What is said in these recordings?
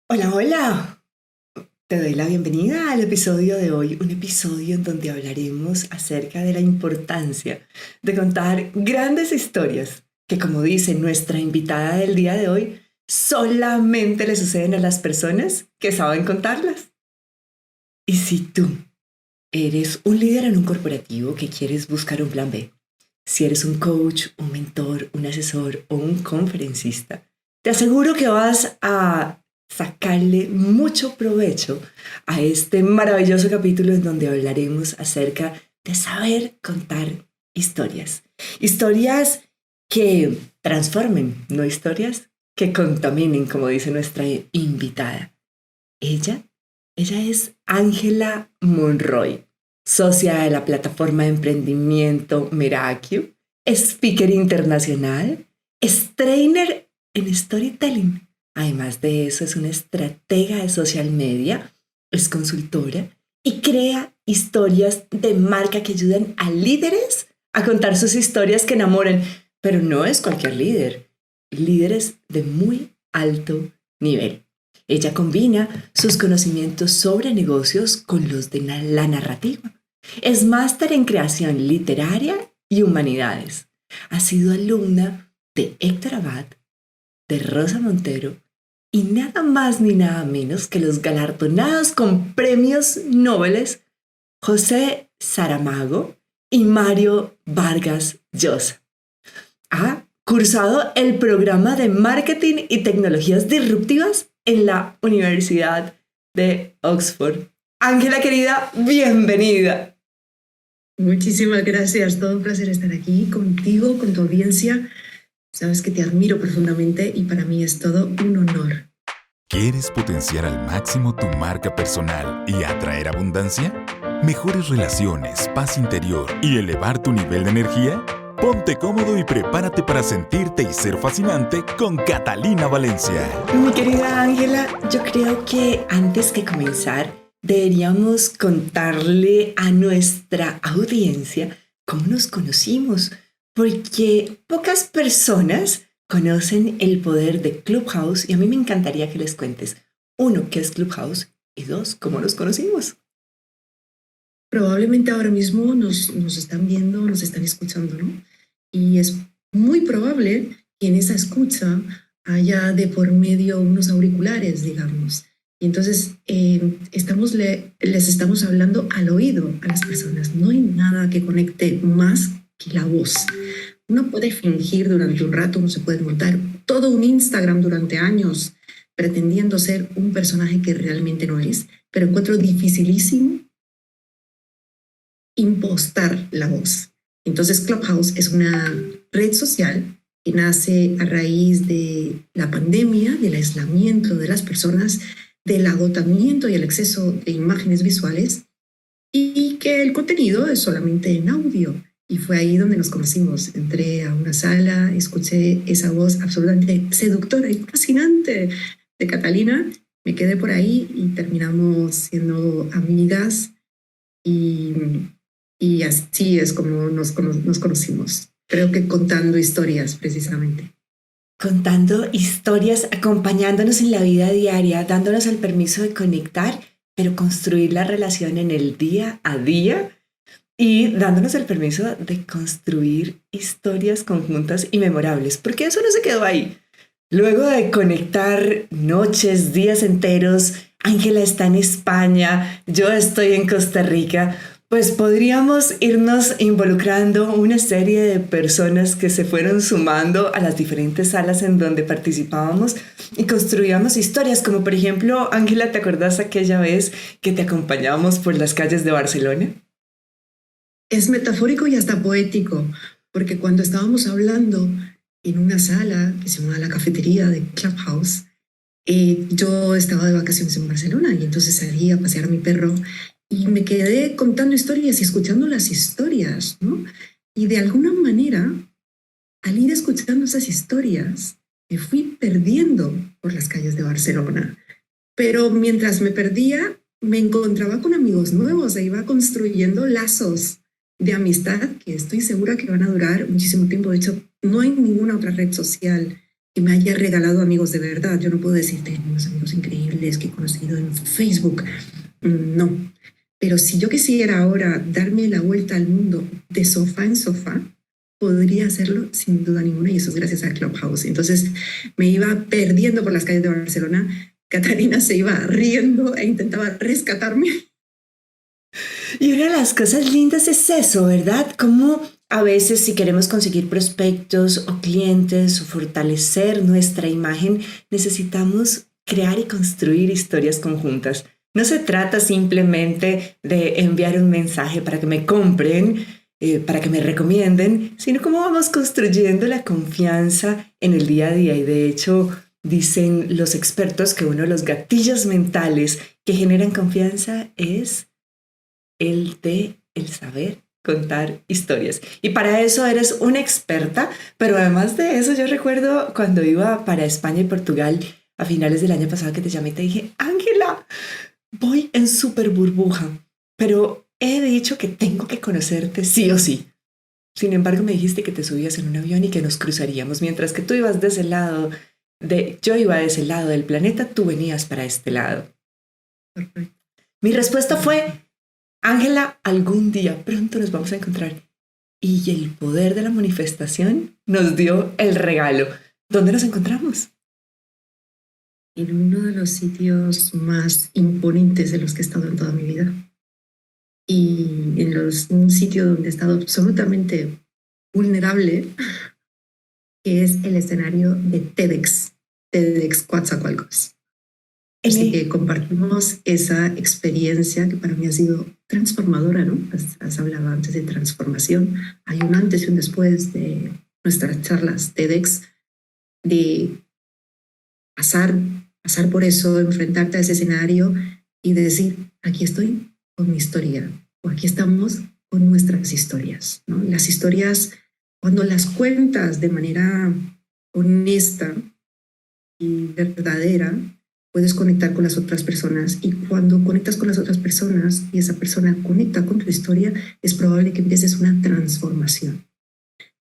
Hola, hola. Te doy la bienvenida al episodio de hoy, un episodio en donde hablaremos acerca de la importancia de contar grandes historias que, como dice nuestra invitada del día de hoy, solamente le suceden a las personas que saben contarlas. Y si tú eres un líder en un corporativo que quieres buscar un plan B, si eres un coach, un mentor, un asesor o un conferencista, te aseguro que vas a sacarle mucho provecho a este maravilloso capítulo en donde hablaremos acerca de saber contar historias. Historias que transformen, no historias que contaminen, como dice nuestra invitada. Ella, ella es Ángela Monroy, socia de la plataforma de emprendimiento Merakio, speaker internacional, es trainer en storytelling. Además de eso, es una estratega de social media, es consultora y crea historias de marca que ayudan a líderes a contar sus historias que enamoran. Pero no es cualquier líder, líderes de muy alto nivel. Ella combina sus conocimientos sobre negocios con los de la narrativa. Es máster en creación literaria y humanidades. Ha sido alumna de Héctor Abad, de Rosa Montero y nada más ni nada menos que los galardonados con premios Nobel José Saramago y Mario Vargas Llosa. Ha cursado el programa de marketing y tecnologías disruptivas en la Universidad de Oxford. Ángela querida, bienvenida. Muchísimas gracias, todo un placer estar aquí contigo, con tu audiencia. Sabes que te admiro profundamente y para mí es todo un honor. ¿Quieres potenciar al máximo tu marca personal y atraer abundancia? ¿Mejores relaciones, paz interior y elevar tu nivel de energía? Ponte cómodo y prepárate para sentirte y ser fascinante con Catalina Valencia. Mi querida Ángela, yo creo que antes que comenzar deberíamos contarle a nuestra audiencia cómo nos conocimos, porque pocas personas conocen el poder de Clubhouse y a mí me encantaría que les cuentes, uno, qué es Clubhouse y dos, cómo nos conocimos. Probablemente ahora mismo nos están viendo, nos están escuchando, ¿no? Y es muy probable que en esa escucha haya de por medio unos auriculares, digamos. Y entonces les estamos hablando al oído a las personas. No hay nada que conecte más que la voz. Uno puede fingir durante un rato, uno se puede montar todo un Instagram durante años pretendiendo ser un personaje que realmente no es, pero encuentro dificilísimo impostar la voz. Entonces Clubhouse es una red social que nace a raíz de la pandemia, del aislamiento de las personas, del agotamiento y el exceso de imágenes visuales, y que el contenido es solamente en audio. Y fue ahí donde nos conocimos. Entré a una sala, escuché esa voz absolutamente seductora y fascinante de Catalina, me quedé por ahí y terminamos siendo amigas y, y así es como nos conocimos. Creo que contando historias precisamente. Contando historias, acompañándonos en la vida diaria, dándonos el permiso de conectar, pero construir la relación en el día a día y dándonos el permiso de construir historias conjuntas y memorables, porque eso no se quedó ahí. Luego de conectar noches, días enteros, Ángela está en España, yo estoy en Costa Rica, pues podríamos irnos involucrando una serie de personas que se fueron sumando a las diferentes salas en donde participábamos y construíamos historias, como por ejemplo, Ángela, ¿te acordás aquella vez que te acompañábamos por las calles de Barcelona? Es metafórico y hasta poético, porque cuando estábamos hablando en una sala que se llama la cafetería de Clubhouse, yo estaba de vacaciones en Barcelona y entonces salí a pasear a mi perro y me quedé contando historias y escuchando las historias, ¿no? Y de alguna manera, al ir escuchando esas historias, me fui perdiendo por las calles de Barcelona. Pero mientras me perdía, me encontraba con amigos nuevos e iba construyendo lazos de amistad que estoy segura que van a durar muchísimo tiempo. De hecho, no hay ninguna otra red social que me haya regalado amigos de verdad. Yo no puedo decir, tengo unos amigos increíbles sociales que he conocido en Facebook. No. Pero si yo quisiera ahora darme la vuelta al mundo de sofá en sofá, podría hacerlo sin duda ninguna, y eso es gracias a Clubhouse. Entonces me iba perdiendo por las calles de Barcelona. Catalina se iba riendo e intentaba rescatarme. Y una de las cosas lindas es eso, ¿verdad? Como a veces si queremos conseguir prospectos o clientes o fortalecer nuestra imagen, necesitamos crear y construir historias conjuntas. No se trata simplemente de enviar un mensaje para que me compren, para que me recomienden, sino cómo vamos construyendo la confianza en el día a día. Y de hecho, dicen los expertos que uno de los gatillos mentales que generan confianza es el saber contar historias. Y para eso eres una experta, pero además de eso yo recuerdo cuando iba para España y Portugal a finales del año pasado que te llamé y te dije, Ángela, voy en súper burbuja, pero he dicho que tengo que conocerte sí o sí. Sin embargo, me dijiste que te subías en un avión y que nos cruzaríamos, mientras que tú ibas de ese lado, yo iba de ese lado del planeta, tú venías para este lado. Perfecto. Mi respuesta fue, Ángela, algún día pronto nos vamos a encontrar. Y el poder de la manifestación nos dio el regalo. ¿Dónde nos encontramos? En uno de los sitios más imponentes de los que he estado en toda mi vida. Y en un sitio donde he estado absolutamente vulnerable, que es el escenario de TEDx Coatzacoalcos. Así que compartimos esa experiencia que para mí ha sido transformadora, ¿no? Has hablado antes de transformación. Hay un antes y un después de nuestras charlas TEDx, de pasar por eso, enfrentarte a ese escenario y de decir, aquí estoy con mi historia, o aquí estamos con nuestras historias, ¿no? Las historias, cuando las cuentas de manera honesta y verdadera, puedes conectar con las otras personas, y cuando conectas con las otras personas y esa persona conecta con tu historia, es probable que empieces una transformación.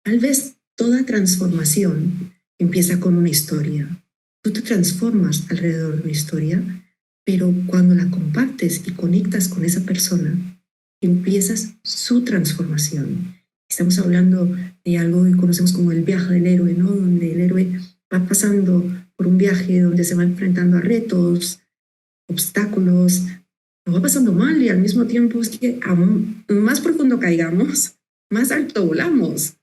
Tal vez toda transformación empieza con una historia. Tú te transformas alrededor de una historia, pero cuando la compartes y conectas con esa persona, empiezas su transformación. Estamos hablando de algo que conocemos como el viaje del héroe, ¿no? Donde el héroe va pasando por un viaje donde se va enfrentando a retos, obstáculos, lo va pasando mal, y al mismo tiempo es que a más profundo caigamos, más alto volamos.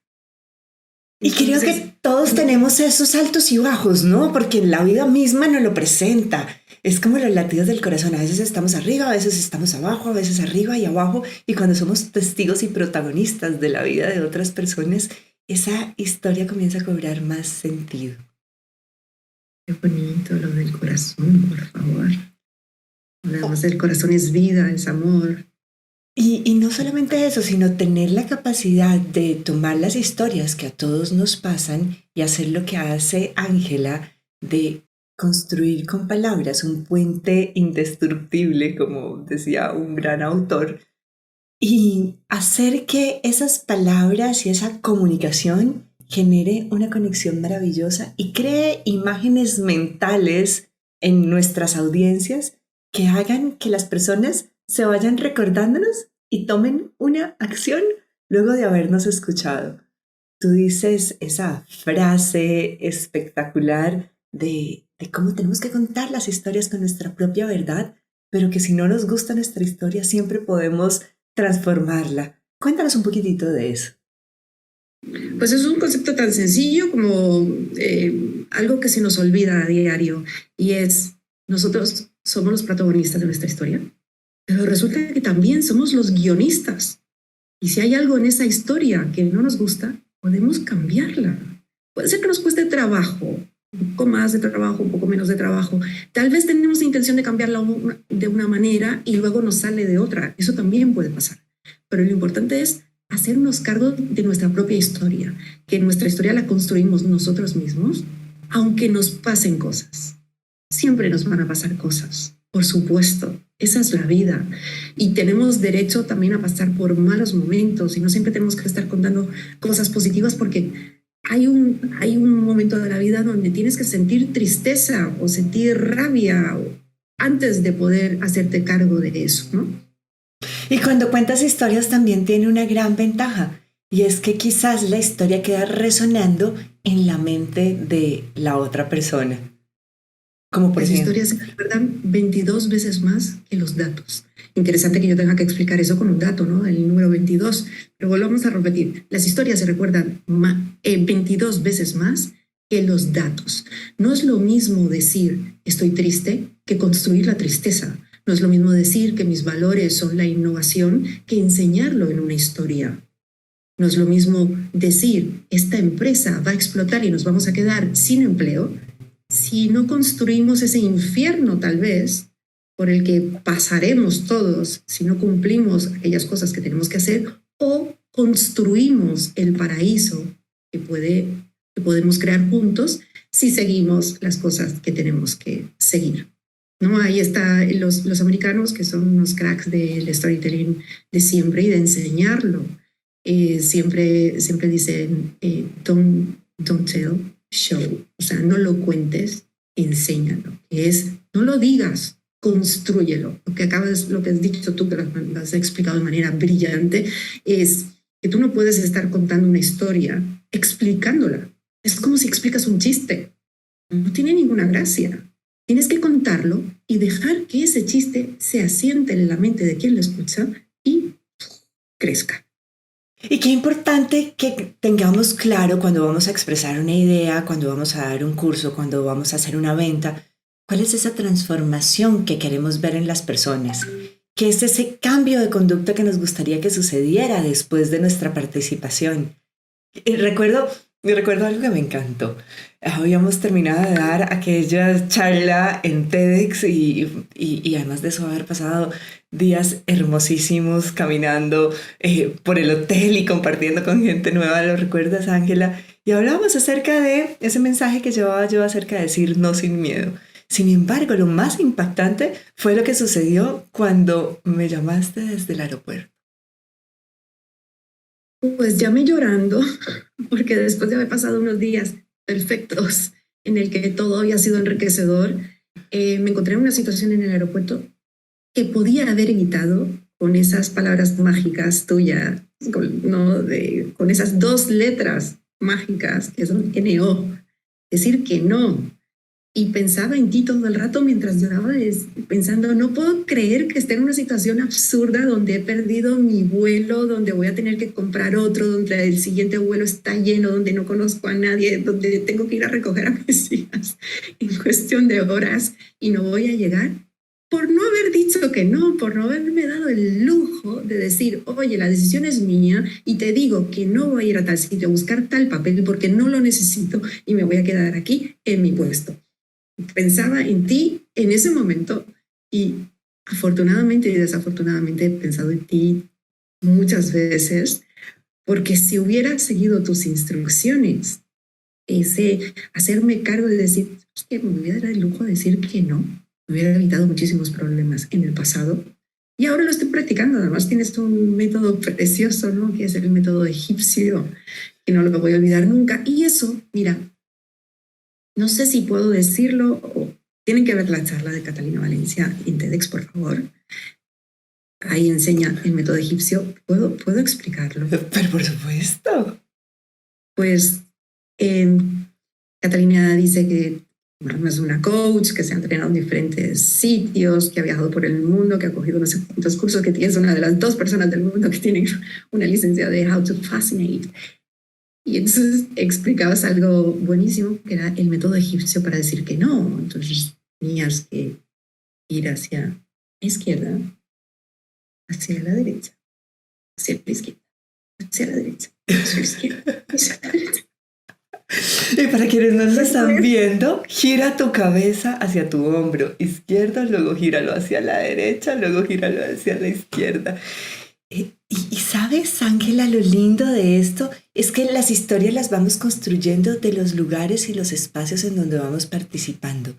Y creo que todos tenemos esos altos y bajos, ¿no? Porque la vida misma nos lo presenta. Es como los latidos del corazón. A veces estamos arriba, a veces estamos abajo, a veces arriba y abajo. Y cuando somos testigos y protagonistas de la vida de otras personas, esa historia comienza a cobrar más sentido. Qué bonito lo del corazón, por favor. Además, el corazón es vida, es amor. Y no solamente eso, sino tener la capacidad de tomar las historias que a todos nos pasan y hacer lo que hace Ángela, de construir con palabras un puente indestructible, como decía un gran autor, y hacer que esas palabras y esa comunicación genere una conexión maravillosa y cree imágenes mentales en nuestras audiencias que hagan que las personas se vayan recordándonos y tomen una acción luego de habernos escuchado. Tú dices esa frase espectacular de cómo tenemos que contar las historias con nuestra propia verdad, pero que si no nos gusta nuestra historia siempre podemos transformarla. Cuéntanos un poquitito de eso. Pues es un concepto tan sencillo como algo que se nos olvida a diario, y es: nosotros somos los protagonistas de nuestra historia, pero resulta que también somos los guionistas. Y si hay algo en esa historia que no nos gusta, podemos cambiarla. Puede ser que nos cueste trabajo, un poco más de trabajo, un poco menos de trabajo. Tal vez tenemos la intención de cambiarla de una manera y luego nos sale de otra. Eso también puede pasar. Pero lo importante es hacernos cargo de nuestra propia historia, que nuestra historia la construimos nosotros mismos, aunque nos pasen cosas. Siempre nos van a pasar cosas, por supuesto. Esa es la vida. Y tenemos derecho también a pasar por malos momentos, y no siempre tenemos que estar contando cosas positivas, porque hay un momento de la vida donde tienes que sentir tristeza o sentir rabia antes de poder hacerte cargo de eso, ¿no? Y cuando cuentas historias también tiene una gran ventaja, y es que quizás la historia queda resonando en la mente de la otra persona. Como por Las ejemplo, historias se recuerdan 22 veces más que los datos. Interesante que yo tenga que explicar eso con un dato, ¿no? El número 22. Pero volvamos a repetir. Las historias se recuerdan 22 veces más que los datos. No es lo mismo decir estoy triste que construir la tristeza. No es lo mismo decir que mis valores son la innovación que enseñarlo en una historia. No es lo mismo decir esta empresa va a explotar y nos vamos a quedar sin empleo si no construimos ese infierno tal vez por el que pasaremos todos si no cumplimos aquellas cosas que tenemos que hacer, o construimos el paraíso que podemos crear juntos si seguimos las cosas que tenemos que seguir. ¿No? Ahí está los americanos, que son unos cracks del storytelling de siempre y de enseñarlo. Siempre dicen don't tell, show. O sea, no lo cuentes, enséñalo. No lo digas, constrúyelo. Lo que has dicho tú, que lo has explicado de manera brillante, es que tú no puedes estar contando una historia explicándola. Es como si explicas un chiste. No tiene ninguna gracia. Tienes que contarlo y dejar que ese chiste se asiente en la mente de quien lo escucha y crezca. y qué importante que tengamos claro cuando vamos a expresar una idea, cuando vamos a dar un curso, cuando vamos a hacer una venta, cuál es esa transformación que queremos ver en las personas, qué es ese cambio de conducta que nos gustaría que sucediera después de nuestra participación. Y recuerdo algo que me encantó. Habíamos terminado de dar aquella charla en TEDx y además de eso haber pasado días hermosísimos caminando por el hotel y compartiendo con gente nueva. ¿Lo recuerdas, Ángela? Y hablábamos acerca de ese mensaje que llevaba yo acerca de decir no sin miedo. Sin embargo, lo más impactante fue lo que sucedió cuando me llamaste desde el aeropuerto. Pues llamé llorando, porque después de haber pasado unos días perfectos en el que todo había sido enriquecedor, me encontré en una situación en el aeropuerto que podía haber evitado con esas palabras mágicas tuyas, con esas 2 letras mágicas que son NO, decir que no. Y pensaba en ti todo el rato mientras lloraba, pensando, no puedo creer que esté en una situación absurda donde he perdido mi vuelo, donde voy a tener que comprar otro, donde el siguiente vuelo está lleno, donde no conozco a nadie, donde tengo que ir a recoger a mis hijas en cuestión de horas y no voy a llegar. Por no haber dicho que no, por no haberme dado el lujo de decir, oye, la decisión es mía y te digo que no voy a ir a tal sitio a buscar tal papel porque no lo necesito y me voy a quedar aquí en mi puesto. Pensaba en ti en ese momento y afortunadamente y desafortunadamente he pensado en ti muchas veces, porque si hubiera seguido tus instrucciones, ese hacerme cargo de decir, hostia, me hubiera dado el lujo de decir que no, me hubiera evitado muchísimos problemas en el pasado. Y ahora lo estoy practicando. Además tienes un método precioso, ¿no? Que es el método egipcio, que no lo voy a olvidar nunca. Y eso, mira, no sé si puedo decirlo o tienen que ver la charla de Catalina Valencia en TEDx, por favor. Ahí enseña el método egipcio. ¿Puedo explicarlo? Pero por supuesto. Pues Catalina dice que es una coach, que se ha entrenado en diferentes sitios, que ha viajado por el mundo, que ha cogido no sé cuántos cursos, que es una de las 2 personas del mundo que tienen una licencia de How to Fascinate. Y entonces explicabas algo buenísimo, que era el método egipcio para decir que no. Entonces tenías que ir hacia la izquierda, hacia la derecha, hacia la izquierda, hacia la derecha, hacia la izquierda, hacia la derecha. Y para quienes no lo están viendo, gira tu cabeza hacia tu hombro izquierdo, luego gíralo hacia la derecha, luego gíralo hacia la izquierda. Y sabes, Ángela, lo lindo de esto es que las historias las vamos construyendo de los lugares y los espacios en donde vamos participando.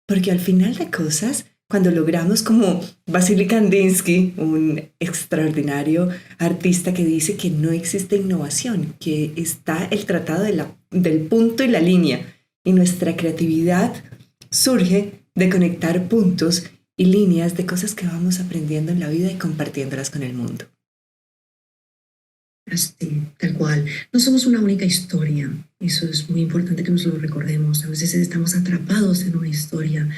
Porque al final de cosas, cuando logramos, como Vasily Kandinsky, un extraordinario artista que dice que no existe innovación, que está el tratado del punto y la línea, y nuestra creatividad surge de conectar puntos y líneas de cosas que vamos aprendiendo en la vida y compartiéndolas con el mundo. Así, tal cual. No somos una única historia. Eso es muy importante que nos lo recordemos. A veces estamos atrapados en una historia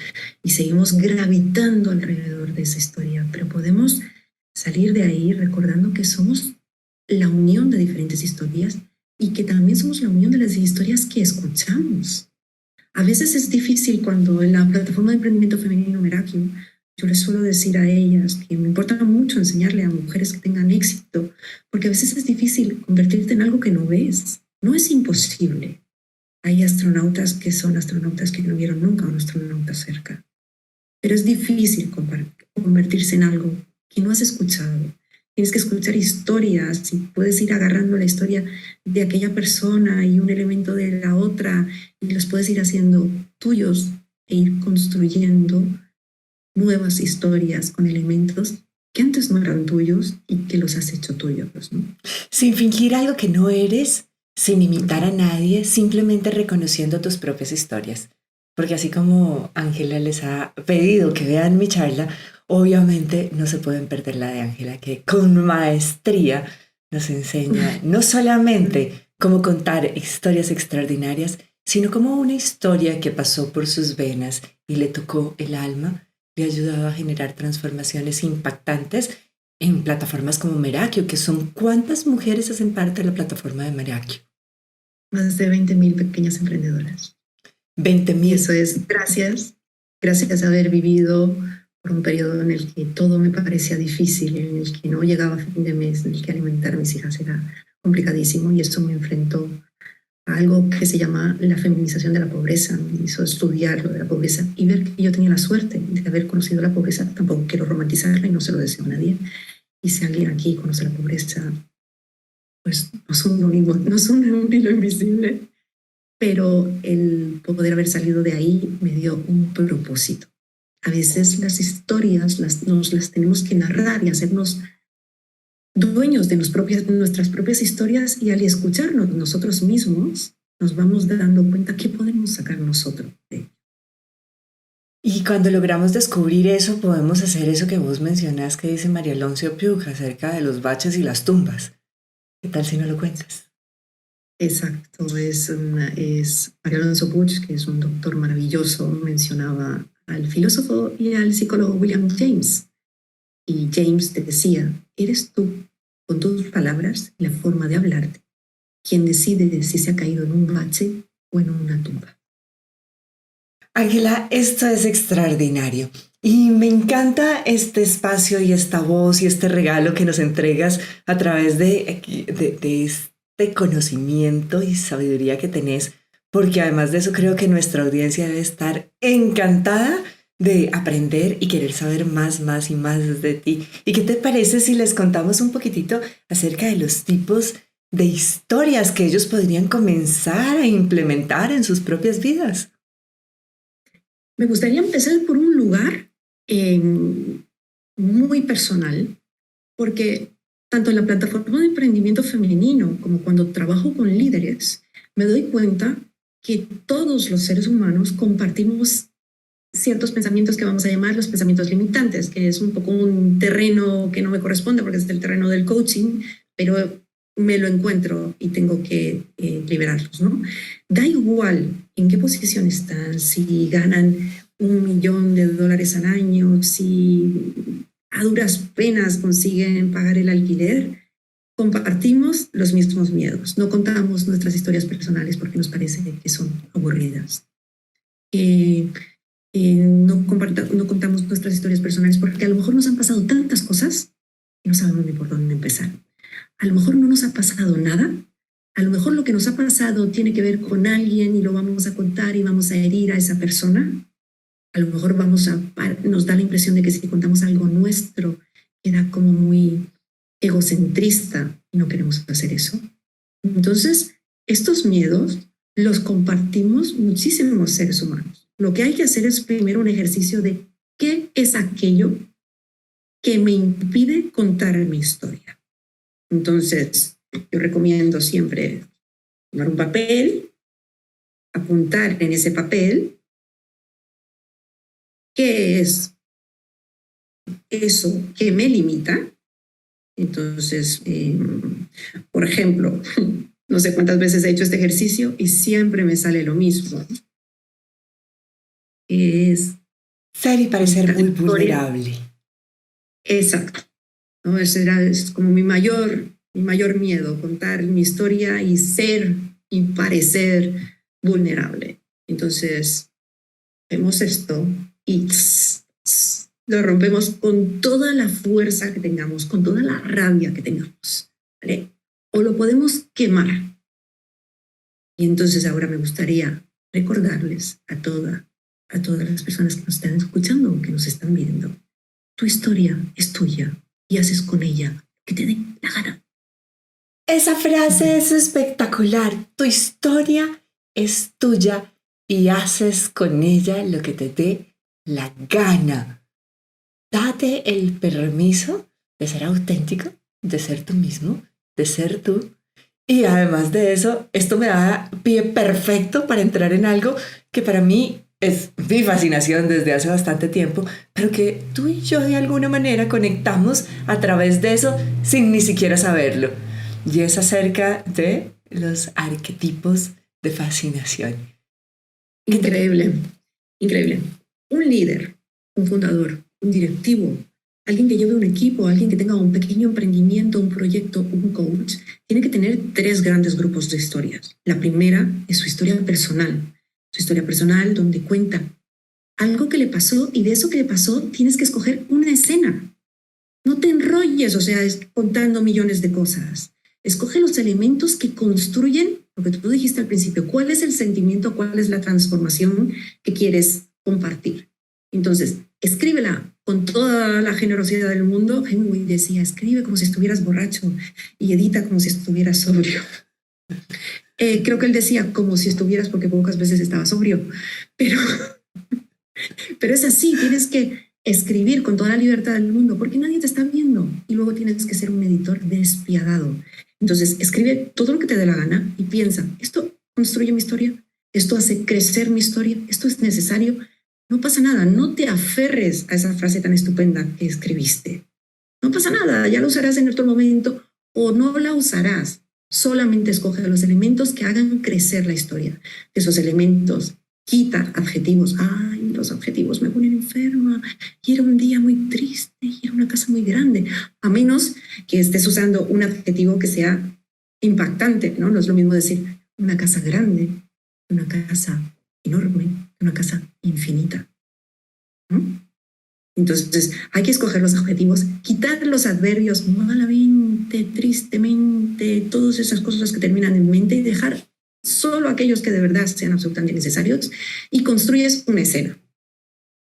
y seguimos gravitando alrededor de esa historia, pero podemos salir de ahí recordando que somos la unión de diferentes historias y que también somos la unión de las historias que escuchamos. A veces es difícil cuando en la plataforma de emprendimiento femenino Merakio, yo les suelo decir a ellas que me importa mucho enseñarle a mujeres que tengan éxito, porque a veces es difícil convertirte en algo que no ves. No es imposible. Hay astronautas que son astronautas que no vieron nunca a un astronauta cerca. Pero es difícil convertirse en algo que no has escuchado. Tienes que escuchar historias y puedes ir agarrando la historia de aquella persona y un elemento de la otra y los puedes ir haciendo tuyos e ir construyendo nuevas historias con elementos que antes no eran tuyos y que los has hecho tuyos, ¿no? Sin fingir algo que no eres, sin imitar a nadie, simplemente reconociendo tus propias historias. Porque así como Ángela les ha pedido que vean mi charla, obviamente no se pueden perder la de Ángela, que con maestría nos enseña no solamente cómo contar historias extraordinarias, sino cómo una historia que pasó por sus venas y le tocó el alma, le ha ayudado a generar transformaciones impactantes en plataformas como Merakio, que son ¿cuántas mujeres hacen parte de la plataforma de Merakio? Más de 20.000 pequeñas emprendedoras. 20.000. Y eso es gracias a haber vivido por un periodo en el que todo me parecía difícil, en el que no llegaba a fin de mes, en el que alimentar a mis hijas era complicadísimo, y esto me enfrentó a algo que se llama la feminización de la pobreza. Me hizo estudiar lo de la pobreza y ver que yo tenía la suerte de haber conocido la pobreza. Tampoco quiero romantizarla y no se lo deseo a nadie. Y si alguien aquí conoce la pobreza, pues no son un hilo invisible, pero el poder haber salido de ahí me dio un propósito. A veces las historias nos las tenemos que narrar y hacernos dueños de nuestras propias historias, y al escucharnos nosotros mismos nos vamos dando cuenta qué podemos sacar nosotros de ello. Y cuando logramos descubrir eso, podemos hacer eso que vos mencionás que dice María Alonso Piuc acerca de los baches y las tumbas. ¿Qué tal si no lo cuentas? Exacto, es María Alonso Puig, que es un doctor maravilloso, mencionaba al filósofo y al psicólogo William James. Y James te decía, eres tú, con tus palabras y la forma de hablarte, quien decide si se ha caído en un bache o en una tumba. Ángela, esto es extraordinario y me encanta este espacio y esta voz y este regalo que nos entregas a través de este conocimiento y sabiduría que tenés, porque además de eso creo que nuestra audiencia debe estar encantada de aprender y querer saber más y más de ti. ¿Y qué te parece si les contamos un poquitito acerca de los tipos de historias que ellos podrían comenzar a implementar en sus propias vidas? Me gustaría empezar por un lugar muy personal, porque tanto en la plataforma de emprendimiento femenino como cuando trabajo con líderes, me doy cuenta que todos los seres humanos compartimos ciertos pensamientos que vamos a llamar los pensamientos limitantes, que es un poco un terreno que no me corresponde porque es el terreno del coaching, pero me lo encuentro y tengo que liberarlos, ¿no? Da igual en qué posición están, si ganan $1 millón al año, si a duras penas consiguen pagar el alquiler, compartimos los mismos miedos. No contamos nuestras historias personales porque nos parece que son aburridas. No contamos nuestras historias personales porque a lo mejor nos han pasado tantas cosas que no sabemos ni por dónde empezar. A lo mejor no nos ha pasado nada. A lo mejor lo que nos ha pasado tiene que ver con alguien y lo vamos a contar y vamos a herir a esa persona. A lo mejor nos da la impresión de que si contamos algo nuestro queda como muy egocentrista y no queremos hacer eso. Entonces, estos miedos los compartimos muchísimos seres humanos. Lo que hay que hacer es primero un ejercicio de qué es aquello que me impide contar mi historia. Entonces, yo recomiendo siempre tomar un papel, apuntar en ese papel qué es eso que me limita. Entonces, por ejemplo, no sé cuántas veces he hecho este ejercicio y siempre me sale lo mismo. Es Ser y parecer la muy historia. vulnerable. Exacto. ¿No? Es como mi mayor miedo, contar mi historia y ser y parecer vulnerable. Entonces, vemos esto y lo rompemos con toda la fuerza que tengamos, con toda la rabia que tengamos, ¿vale? O lo podemos quemar. Y entonces ahora me gustaría recordarles a todas las personas que nos están escuchando, que nos están viendo, tu historia es tuya y haces con ella lo que te dé la gana. Esa frase es espectacular. Tu historia es tuya y haces con ella lo que te dé la gana. Date el permiso de ser auténtico, de ser tú mismo, de ser tú. Y además de eso, esto me da pie perfecto para entrar en algo que para mí es mi fascinación desde hace bastante tiempo, pero que tú y yo de alguna manera conectamos a través de eso sin ni siquiera saberlo. Y es acerca de los arquetipos de fascinación. Increíble, increíble. Un líder, un fundador, un directivo, alguien que lleve un equipo, alguien que tenga un pequeño emprendimiento, un proyecto, un coach, tiene que tener 3 grandes grupos de historias. La primera es su historia personal donde cuenta algo que le pasó y de eso que le pasó tienes que escoger una escena. No te enrolles, o sea, contando millones de cosas. Escoge los elementos que construyen lo que tú dijiste al principio. ¿Cuál es el sentimiento? ¿Cuál es la transformación que quieres compartir? Entonces, escríbela con toda la generosidad del mundo. Hemingway decía, escribe como si estuvieras borracho y edita como si estuvieras sobrio. Creo que él decía como si estuvieras porque pocas veces estaba sobrio, pero es así, tienes que escribir con toda la libertad del mundo porque nadie te está viendo y luego tienes que ser un editor despiadado. Entonces, escribe todo lo que te dé la gana y piensa, ¿esto construye mi historia? ¿Esto hace crecer mi historia? ¿Esto es necesario? No pasa nada, no te aferres a esa frase tan estupenda que escribiste. No pasa nada, ya la usarás en otro momento o no la usarás. Solamente escoge los elementos que hagan crecer la historia. Esos elementos, quita adjetivos. Ay, los adjetivos me ponen enferma. Y era un día muy triste y era una casa muy grande. A menos que estés usando un adjetivo que sea impactante, ¿no? No es lo mismo decir una casa grande, una casa enorme, una casa infinita, ¿no? Entonces hay que escoger los adjetivos, quitar los adverbios malamente, tristemente, todas esas cosas que terminan en mente y dejar solo aquellos que de verdad sean absolutamente necesarios y construyes una escena.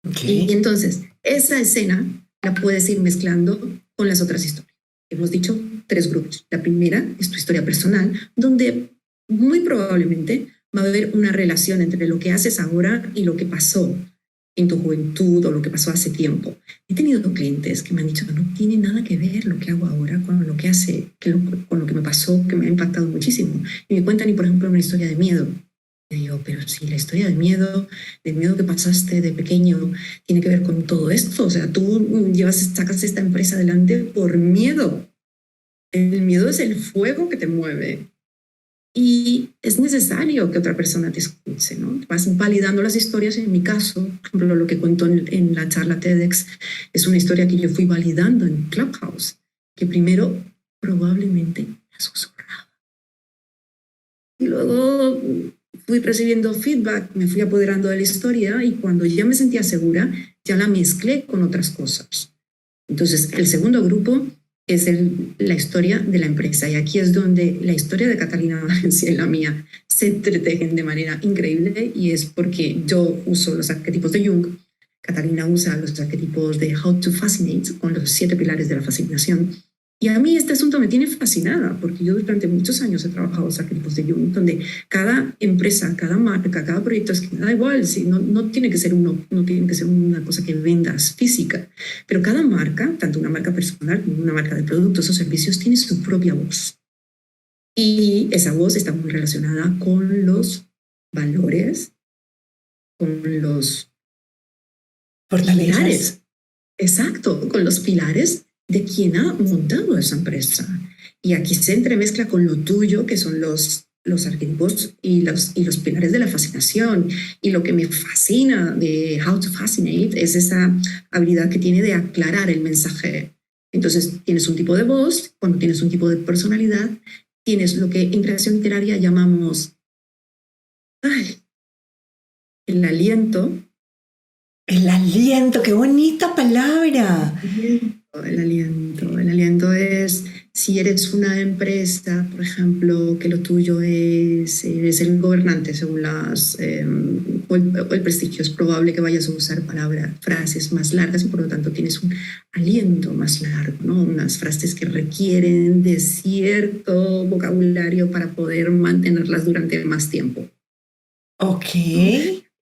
Okay. Y entonces esa escena la puedes ir mezclando con las otras historias. Hemos dicho 3 grupos. La primera es tu historia personal, donde muy probablemente va a haber una relación entre lo que haces ahora y lo que pasó en tu juventud o lo que pasó hace tiempo. He tenido clientes que me han dicho que no tiene nada que ver lo que hago ahora con lo que con lo que me pasó, que me ha impactado muchísimo. Y me cuentan, y por ejemplo, una historia de miedo. Y digo, pero si la historia de miedo que pasaste de pequeño tiene que ver con todo esto. O sea, tú sacas esta empresa adelante por miedo. El miedo es el fuego que te mueve. Y es necesario que otra persona te escuche, ¿no? Vas validando las historias. En mi caso, por ejemplo, lo que cuento en la charla TEDx es una historia que yo fui validando en Clubhouse, que primero probablemente la susurraba. Y luego fui recibiendo feedback, me fui apoderando de la historia y cuando ya me sentía segura, ya la mezclé con otras cosas. Entonces, el segundo grupo es la historia de la empresa. Y aquí es donde la historia de Catalina Valencia y la mía se entretejen de manera increíble y es porque yo uso los arquetipos de Jung, Catalina usa los arquetipos de How to Fascinate con los 7 pilares de la fascinación. Y a mí este asunto me tiene fascinada porque yo durante muchos años he trabajado los arquetipos de Jung, donde cada empresa, cada marca, cada proyecto, es que me da igual, si no tiene que ser no tiene que ser una cosa que vendas física, pero cada marca, tanto una marca personal como una marca de productos o servicios, tiene su propia voz. Y esa voz está muy relacionada con los valores, con los fortalezas, exacto, con los pilares de quien ha montado esa empresa. Y aquí se entremezcla con lo tuyo, que son los arquetipos y los pilares de la fascinación. Y lo que me fascina de How to Fascinate es esa habilidad que tiene de aclarar el mensaje. Entonces, tienes un tipo de voz, cuando tienes un tipo de personalidad, tienes lo que en creación literaria llamamos el aliento. El aliento, qué bonita palabra. El aliento. El aliento es si eres una empresa, por ejemplo, que lo tuyo es el gobernante según o el prestigio. Es probable que vayas a usar frases más largas y por lo tanto tienes un aliento más largo, ¿no? Unas frases que requieren de cierto vocabulario para poder mantenerlas durante más tiempo. Ok,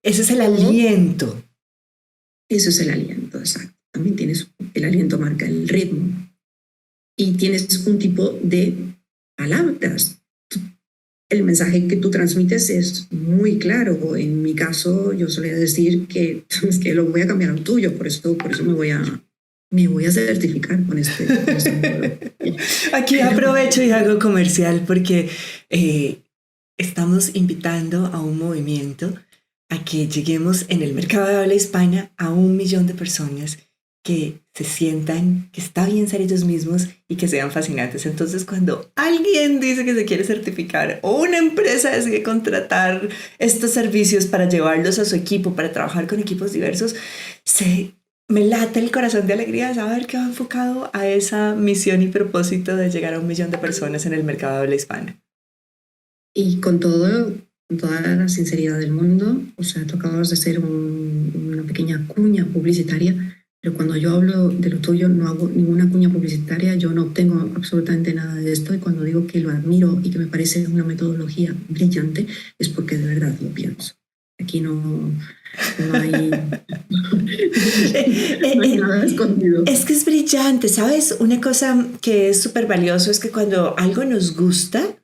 ese es el aliento. Eso es el aliento, exacto. También tienes el aliento marca el ritmo. Y tienes un tipo de palabras. El mensaje que tú transmites es muy claro. En mi caso, yo solía decir que lo voy a cambiar al tuyo, por eso me voy a certificar con este modelo. Aquí aprovecho y hago comercial porque estamos invitando a un movimiento a que lleguemos en el mercado de habla hispana a 1 millón de personas que se sientan que está bien ser ellos mismos y que sean fascinantes. Entonces, cuando alguien dice que se quiere certificar o una empresa decide contratar estos servicios para llevarlos a su equipo, para trabajar con equipos diversos, me late el corazón de alegría de saber que va enfocado a esa misión y propósito de llegar a 1 millón de personas en el mercado de habla hispana. Y con toda la sinceridad del mundo, o sea, tú acabas de hacer una pequeña cuña publicitaria, pero cuando yo hablo de lo tuyo no hago ninguna cuña publicitaria, yo no obtengo absolutamente nada de esto, y cuando digo que lo admiro y que me parece una metodología brillante es porque de verdad lo pienso. Aquí no hay, no hay nada escondido. Es que es brillante, ¿sabes? Una cosa que es súper valioso es que cuando algo nos gusta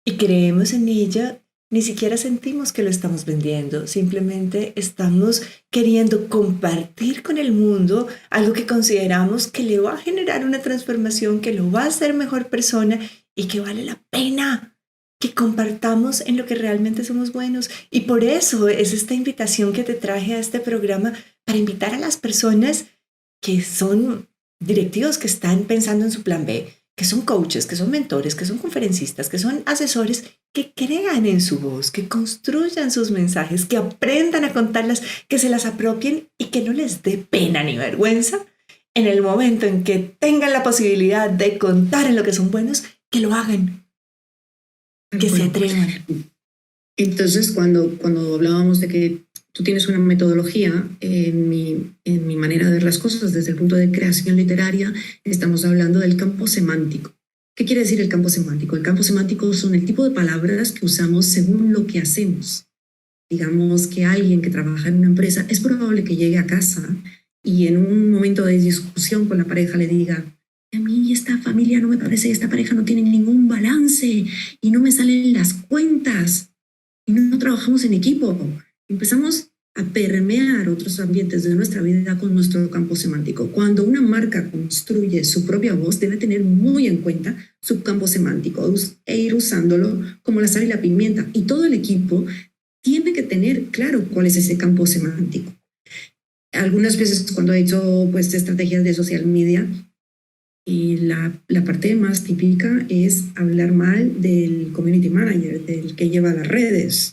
y creemos en ella, ni siquiera sentimos que lo estamos vendiendo, simplemente estamos queriendo compartir con el mundo algo que consideramos que le va a generar una transformación, que lo va a hacer mejor persona y que vale la pena que compartamos en lo que realmente somos buenos. Y por eso es esta invitación que te traje a este programa, para invitar a las personas que son directivos, que están pensando en su plan B, que son coaches, que son mentores, que son conferencistas, que son asesores, que crean en su voz, que construyan sus mensajes, que aprendan a contarlas, que se las apropien y que no les dé pena ni vergüenza en el momento en que tengan la posibilidad de contar en lo que son buenos, que lo hagan, que se atrevan. Entonces, cuando hablábamos de que tú tienes una metodología, en mi manera de ver las cosas desde el punto de creación literaria, estamos hablando del campo semántico. ¿Qué quiere decir el campo semántico? El campo semántico son el tipo de palabras que usamos según lo que hacemos. Digamos que alguien que trabaja en una empresa es probable que llegue a casa y en un momento de discusión con la pareja le diga: a mí esta familia no me parece, esta pareja no tiene ningún balance y no me salen las cuentas y no trabajamos en equipo. Empezamos a permear otros ambientes de nuestra vida con nuestro campo semántico. Cuando una marca construye su propia voz, debe tener muy en cuenta su campo semántico e ir usándolo como la sal y la pimienta. Y todo el equipo tiene que tener claro cuál es ese campo semántico. Algunas veces cuando he hecho estrategias de social media, y la parte más típica es hablar mal del community manager, del que lleva las redes.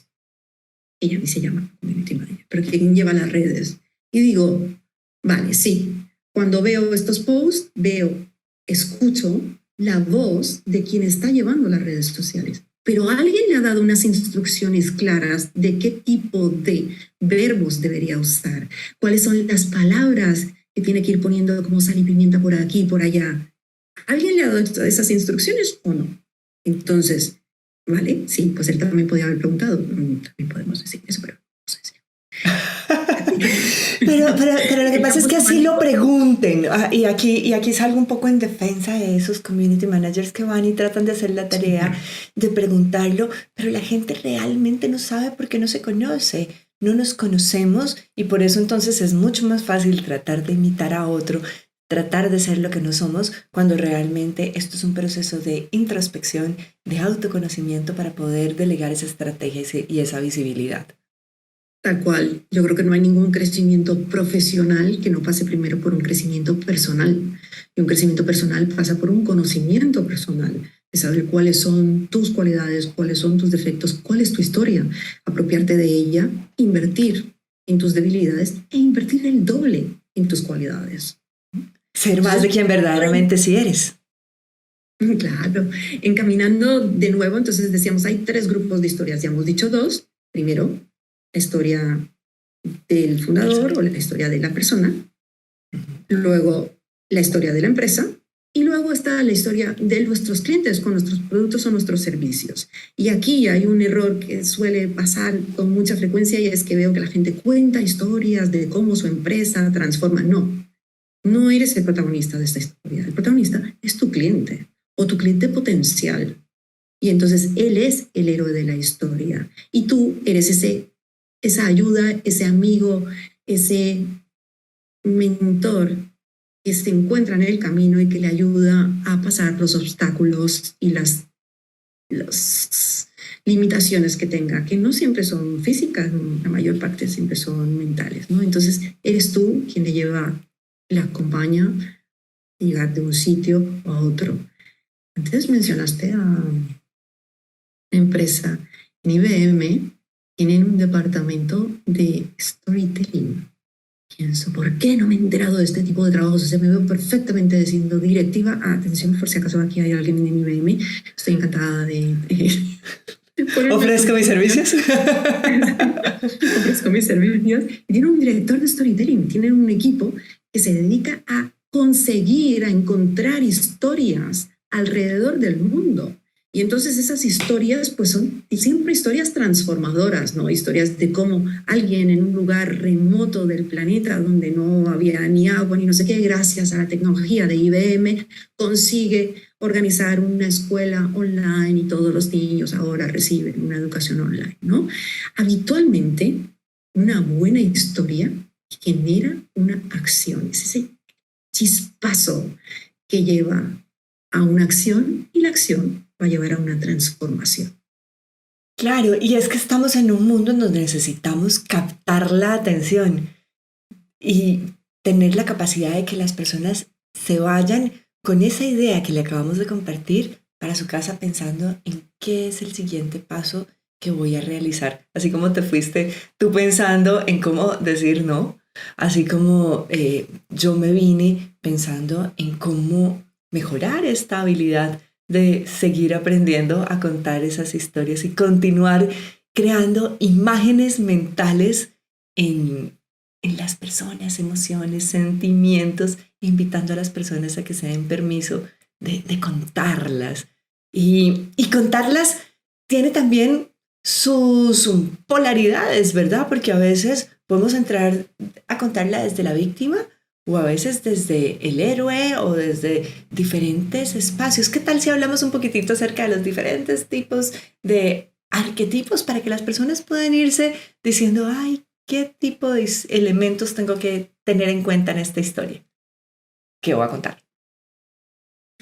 Ella ni se llama community manager, pero quien lleva las redes. Y digo, vale, sí, cuando veo estos posts, escucho la voz de quien está llevando las redes sociales. Pero alguien le ha dado unas instrucciones claras de qué tipo de verbos debería usar, cuáles son las palabras que tiene que ir poniendo como sal y pimienta por aquí y por allá. ¿Alguien le ha dado esas instrucciones o no? Entonces, ¿vale? Sí, pues él también podía haber preguntado. También podemos decir eso, pero no sé si. pero lo que pasa es que así lo pregunten. Y aquí salgo un poco en defensa de esos community managers que van y tratan de hacer la tarea de preguntarlo, pero la gente realmente no sabe porque no se conoce. no nos conocemos y por eso entonces es mucho más fácil tratar de imitar a otro, tratar de ser lo que no somos, cuando realmente esto es un proceso de introspección, de autoconocimiento para poder delegar esa estrategia y esa visibilidad. Tal cual, yo creo que no hay ningún crecimiento profesional que no pase primero por un crecimiento personal. Y un crecimiento personal pasa por un conocimiento personal, de saber cuáles son tus cualidades, cuáles son tus defectos, cuál es tu historia, apropiarte de ella, invertir en tus debilidades e invertir el doble en tus cualidades. Ser más de quien verdaderamente sí eres. Claro, encaminando de nuevo, entonces decíamos, hay 3 grupos de historias, ya hemos dicho 2. Primero, la historia del fundador o la historia de la persona, luego la historia de la empresa y luego está la historia de nuestros clientes con nuestros productos o nuestros servicios. Y aquí hay un error que suele pasar con mucha frecuencia y es que veo que la gente cuenta historias de cómo su empresa transforma. No eres el protagonista de esta historia. El protagonista es tu cliente o tu cliente potencial. Y entonces él es el héroe de la historia y tú eres esa ayuda, ese amigo, ese mentor que se encuentra en el camino y que le ayuda a pasar los obstáculos y las limitaciones que tenga, que no siempre son físicas, la mayor parte siempre son mentales, ¿no? Entonces eres tú quien le acompaña a llegar de un sitio a otro. Antes mencionaste a una empresa en IBM. Tienen un departamento de storytelling. Pienso, ¿por qué no me he enterado de este tipo de trabajos? O sea, me veo perfectamente siendo directiva. Atención, por si acaso aquí hay alguien en IBM. Estoy encantada de ¿Ofrezco mis servicios? Ofrezco mis servicios. Tiene un director de storytelling. Tiene un equipo que se dedica a conseguir, a encontrar historias alrededor del mundo. Y entonces esas historias pues son siempre historias transformadoras, ¿no? Historias de cómo alguien en un lugar remoto del planeta donde no había ni agua ni no sé qué, gracias a la tecnología de IBM, consigue organizar una escuela online y todos los niños ahora reciben una educación online, ¿no? Habitualmente, una buena historia genera una acción. Es ese chispazo que lleva a una acción y la acción va a llevar a una transformación. Claro, y es que estamos en un mundo en donde necesitamos captar la atención y tener la capacidad de que las personas se vayan con esa idea que le acabamos de compartir para su casa pensando en qué es el siguiente paso que voy a realizar. Así como te fuiste tú pensando en cómo decir no, así como yo me vine pensando en cómo mejorar esta habilidad de seguir aprendiendo a contar esas historias y continuar creando imágenes mentales en las personas, emociones, sentimientos, invitando a las personas a que se den permiso de contarlas. Y contarlas tiene también sus polaridades, ¿verdad? Porque a veces podemos entrar a contarla desde la víctima o a veces desde el héroe o desde diferentes espacios. ¿Qué tal si hablamos un poquitito acerca de los diferentes tipos de arquetipos para que las personas puedan irse diciendo, ay, qué tipo de elementos tengo que tener en cuenta en esta historia que voy a contar?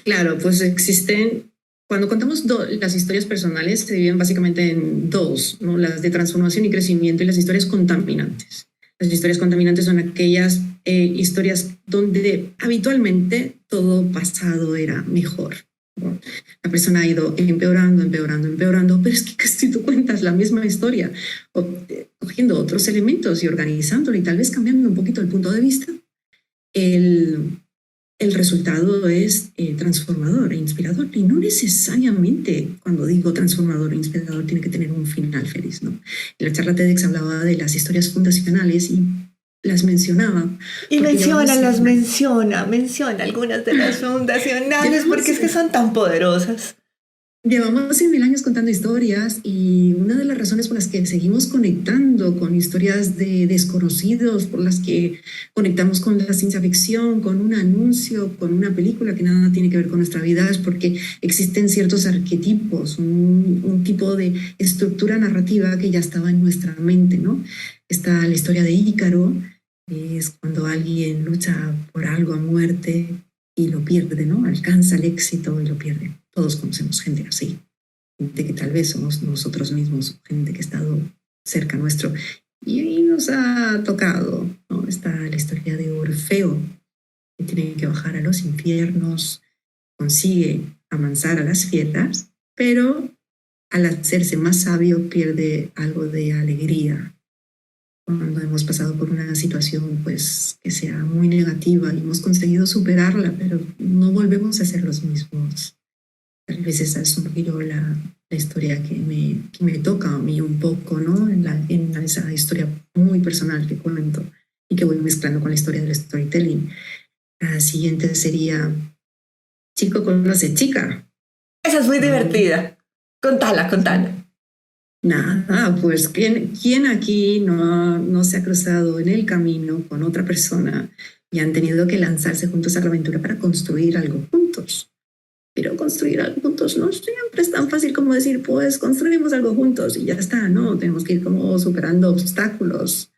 Claro, pues existen, cuando contamos las historias personales se dividen básicamente en 2, ¿no? Las de transformación y crecimiento y las historias contaminantes. Las historias contaminantes son aquellas historias donde habitualmente todo pasado era mejor, ¿no? La persona ha ido empeorando, pero es que si tú cuentas la misma historia, cogiendo otros elementos y organizándola y tal vez cambiando un poquito el punto de vista, el resultado es transformador e inspirador. Y no necesariamente, cuando digo transformador e inspirador, tiene que tener un final feliz, ¿no? En la charla TEDx hablaba de las historias fundacionales y las mencionaba. Y menciona algunas de las fundacionales porque es que son tan poderosas. Llevamos 100.000 años contando historias y una de las razones por las que seguimos conectando con historias de desconocidos, por las que conectamos con la ciencia ficción, con un anuncio, con una película que nada tiene que ver con nuestra vida, es porque existen ciertos arquetipos, un tipo de estructura narrativa que ya estaba en nuestra mente, ¿no? Está la historia de Ícaro, que es cuando alguien lucha por algo a muerte y lo pierde, ¿no? Alcanza el éxito y lo pierde. Todos conocemos gente así, gente que tal vez somos nosotros mismos, gente que ha estado cerca nuestro. Y ahí nos ha tocado, ¿no? Está la historia de Orfeo, que tiene que bajar a los infiernos, consigue amansar a las fieras, pero al hacerse más sabio pierde algo de alegría. Cuando hemos pasado por una situación pues, que sea muy negativa y hemos conseguido superarla, pero no volvemos a ser los mismos. Tal vez esa es un poquillo la historia que me toca a mí un poco, ¿no? En esa historia muy personal que cuento y que voy mezclando con la historia del storytelling. La siguiente sería Chico conoce chica. Esa es muy divertida. Contala. Nada, pues ¿quién aquí no se ha cruzado en el camino con otra persona y han tenido que lanzarse juntos a la aventura para construir algo juntos? Pero construir algo juntos no siempre es tan fácil como decir, pues construimos algo juntos y ya está, ¿no? Tenemos que ir como superando obstáculos.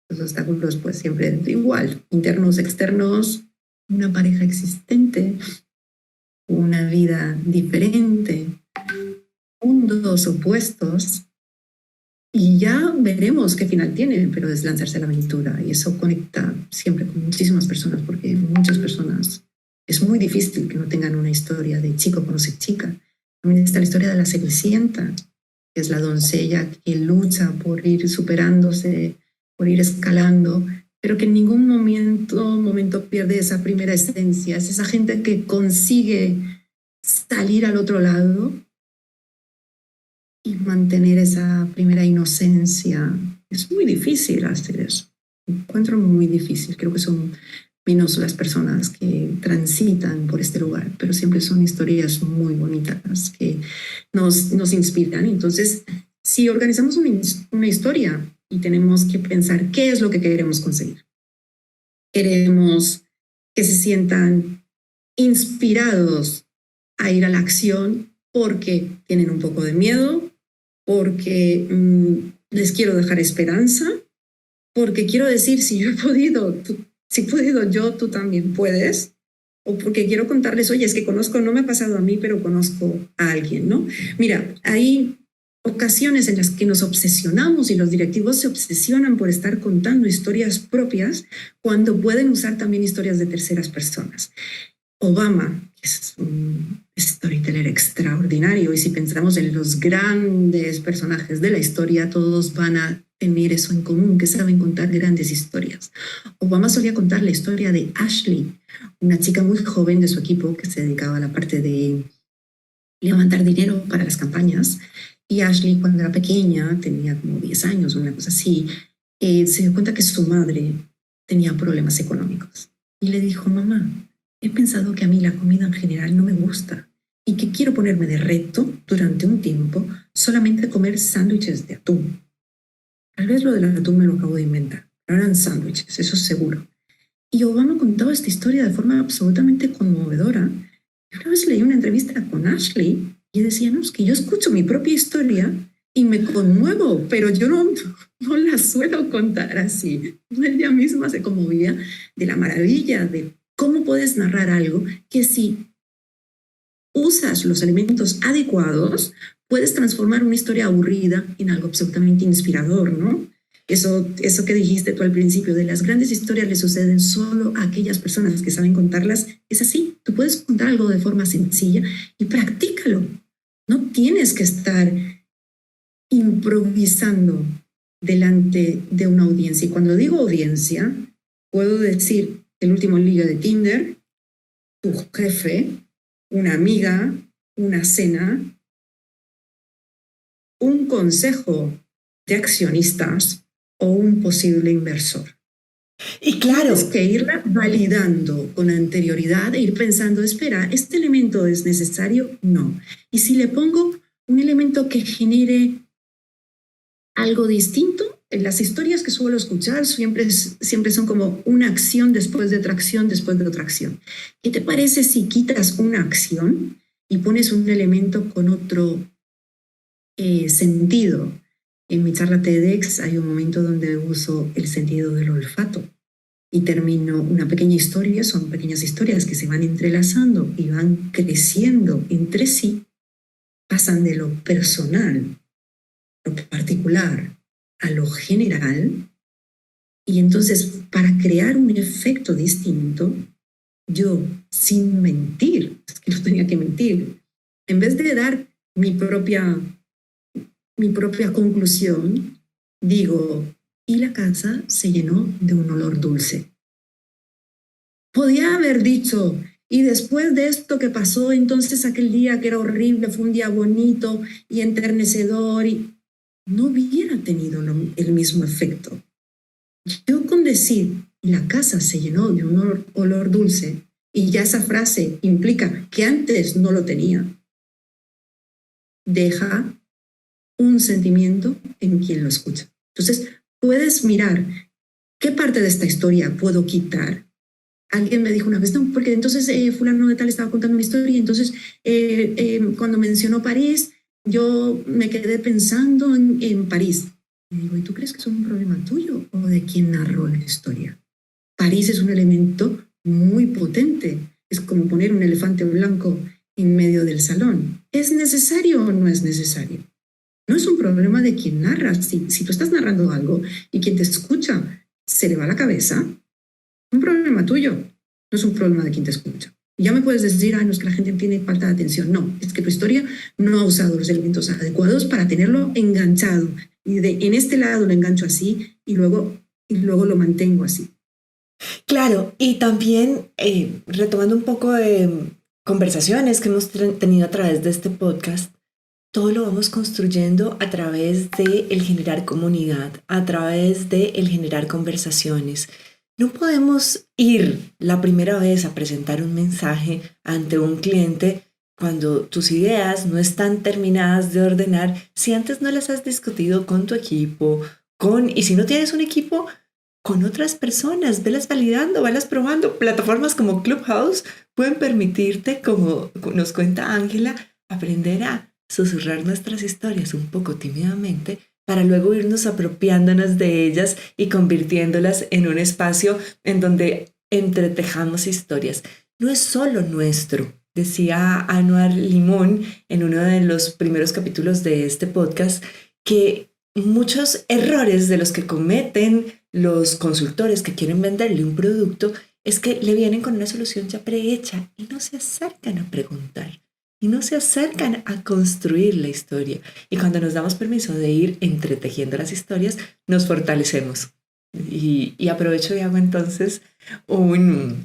Los obstáculos pues siempre igual, internos, externos, una pareja existente, una vida diferente, mundos opuestos, y ya veremos qué final tiene, pero es lanzarse a la aventura y eso conecta siempre con muchísimas personas porque muchas personas es muy difícil que no tengan una historia de chico conoce chica. También está la historia de la Cenicienta, que es la doncella que lucha por ir superándose, por ir escalando, pero que en ningún momento pierde esa primera esencia. Es esa gente que consigue salir al otro lado y mantener esa primera inocencia. Es muy difícil hacer eso. Me encuentro muy difícil. Creo que son menos las personas que transitan por este lugar, pero siempre son historias muy bonitas que nos inspiran. Entonces, si organizamos una historia y tenemos que pensar qué es lo que queremos conseguir. Queremos que se sientan inspirados a ir a la acción porque tienen un poco de miedo, porque les quiero dejar esperanza, porque quiero decir, si yo he podido, si he podido yo, tú también puedes, o porque quiero contarles, oye, es que conozco, no me ha pasado a mí, pero conozco a alguien, ¿no? Mira, hay ocasiones en las que nos obsesionamos y los directivos se obsesionan por estar contando historias propias cuando pueden usar también historias de terceras personas. Obama, que es un storyteller extraordinario, y si pensamos en los grandes personajes de la historia, todos van a tener eso en común, que saben contar grandes historias. Obama solía contar la historia de Ashley, una chica muy joven de su equipo que se dedicaba a la parte de levantar dinero para las campañas. Y Ashley, cuando era pequeña, tenía como 10 años, una cosa así, se dio cuenta que su madre tenía problemas económicos. Y le dijo, mamá, he pensado que a mí la comida en general no me gusta y que quiero ponerme de reto durante un tiempo solamente comer sándwiches de atún. Tal vez lo del atún me lo acabo de inventar, pero eran sándwiches, eso es seguro. Y Obama contaba esta historia de forma absolutamente conmovedora. Y una vez leí una entrevista con Ashley y decía, no, es que yo escucho mi propia historia y me conmuevo, pero yo no la suelo contar así. Ella misma se conmovía de la maravilla de cómo puedes narrar algo que si usas los elementos adecuados, puedes transformar una historia aburrida en algo absolutamente inspirador, ¿no? Eso que dijiste tú al principio, de las grandes historias le suceden solo a aquellas personas que saben contarlas, es así. Tú puedes contar algo de forma sencilla y practícalo. No tienes que estar improvisando delante de una audiencia. Y cuando digo audiencia, puedo decir el último ligue de Tinder, tu jefe, una amiga, una cena, un consejo de accionistas o un posible inversor. Y claro, tienes que irla validando con anterioridad e ir pensando, espera, ¿este elemento es necesario? No. Y si le pongo un elemento que genere algo distinto, en las historias que suelo escuchar siempre son como una acción después de otra acción, después de otra acción. ¿Qué te parece si quitas una acción y pones un elemento con otro sentido? En mi charla TEDx hay un momento donde uso el sentido del olfato y termino una pequeña historia, son pequeñas historias que se van entrelazando y van creciendo entre sí, pasan de lo personal, lo particular, a lo general, y entonces para crear un efecto distinto, yo, sin mentir, es que no tenía que mentir, en vez de dar mi propia conclusión, digo, y la casa se llenó de un olor dulce. Podía haber dicho, y después de esto que pasó, entonces aquel día que era horrible, fue un día bonito y enternecedor, y no hubiera tenido el mismo efecto. Yo con decir, la casa se llenó de un olor dulce, y ya esa frase implica que antes no lo tenía, deja un sentimiento en quien lo escucha. Entonces, puedes mirar qué parte de esta historia puedo quitar. Alguien me dijo una vez, no, porque entonces fulano de tal estaba contando una historia y entonces cuando mencionó París, yo me quedé pensando en París. Y digo, ¿y tú crees que es un problema tuyo o de quien narró la historia? París es un elemento muy potente. Es como poner un elefante blanco en medio del salón. ¿Es necesario o no es necesario? No es un problema de quien narra. Si tú estás narrando algo y quien te escucha se le va la cabeza, es un problema tuyo, no es un problema de quien te escucha. Y ya me puedes decir, no es que la gente tiene falta de atención. No, es que tu historia no ha usado los elementos adecuados para tenerlo enganchado. Y en este lado lo engancho así y luego lo mantengo así. Claro, y también retomando un poco de conversaciones que hemos tenido a través de este podcast, todo lo vamos construyendo a través de el generar comunidad, a través de el generar conversaciones. No podemos ir la primera vez a presentar un mensaje ante un cliente cuando tus ideas no están terminadas de ordenar, si antes no las has discutido con tu equipo, y si no tienes un equipo, con otras personas, velas validando, velas probando. Plataformas como Clubhouse pueden permitirte, como nos cuenta Ángela, aprender a susurrar nuestras historias un poco tímidamente para luego irnos apropiándonos de ellas y convirtiéndolas en un espacio en donde entretejamos historias. No es solo nuestro, decía Anuar Limón en uno de los primeros capítulos de este podcast, que muchos errores de los que cometen los consultores que quieren venderle un producto es que le vienen con una solución ya prehecha y no se acercan a preguntar y no se acercan a construir la historia. Y cuando nos damos permiso de ir entretejiendo las historias, nos fortalecemos. Y aprovecho y hago entonces un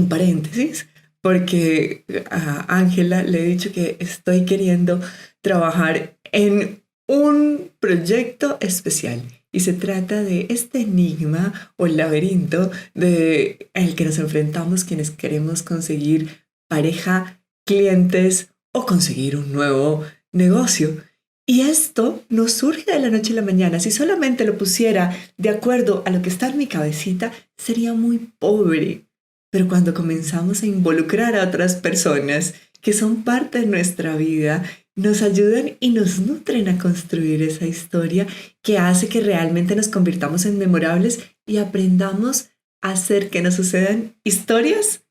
paréntesis, porque a Ángela le he dicho que estoy queriendo trabajar en un proyecto especial. Y se trata de este enigma o laberinto el que nos enfrentamos quienes queremos conseguir pareja, clientes o conseguir un nuevo negocio. Y esto no surge de la noche a la mañana. Si solamente lo pusiera de acuerdo a lo que está en mi cabecita, sería muy pobre. Pero cuando comenzamos a involucrar a otras personas que son parte de nuestra vida, nos ayudan y nos nutren a construir esa historia que hace que realmente nos convirtamos en memorables y aprendamos a hacer que nos sucedan historias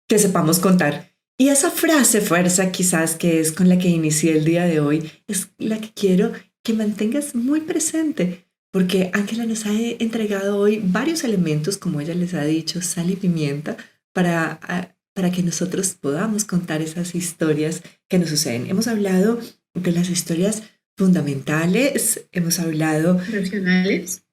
que sepamos contar. Y esa frase fuerza, quizás, que es con la que inicié el día de hoy, es la que quiero que mantengas muy presente, porque Ángela nos ha entregado hoy varios elementos, como ella les ha dicho, sal y pimienta, para que nosotros podamos contar esas historias que nos suceden. Hemos hablado de las historias fundamentales, hemos hablado Racionales.